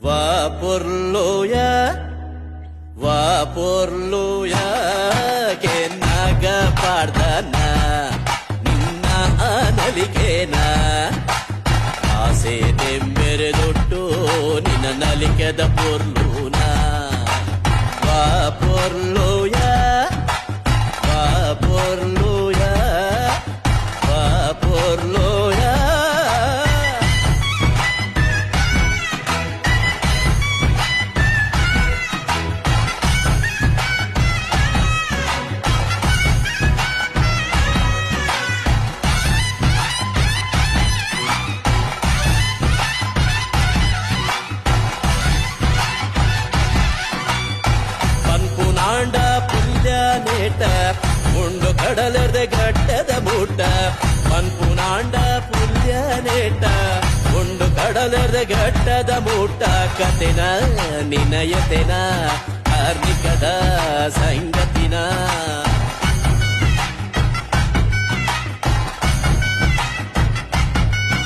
Vapurloya, Vapurloya, Kenaga Pardana, Ninna Analikena, Ase Dembere Dotto, Nina Nalikeda Purluna, Vapurloya, Vapurloya, Vapurloya. ಪನ್ಪುನಾಂಡ ಪುಲ್ಯ ನೇಟ mundu ಕಡಲರ್ದೆ ಗಟ್ಟದ ಮೂಟ ಪನ್ಪುನಾಂಡ ಪುಲ್ಯ ನೇಟ mundu ಕಡಲರ್ದೆ ಗಟ್ಟದ ಮೂಟ ಕತೆನ ನಿನಯತೆನ ಕಾರ್ಮಿಕದ ಸಂಗತಿನ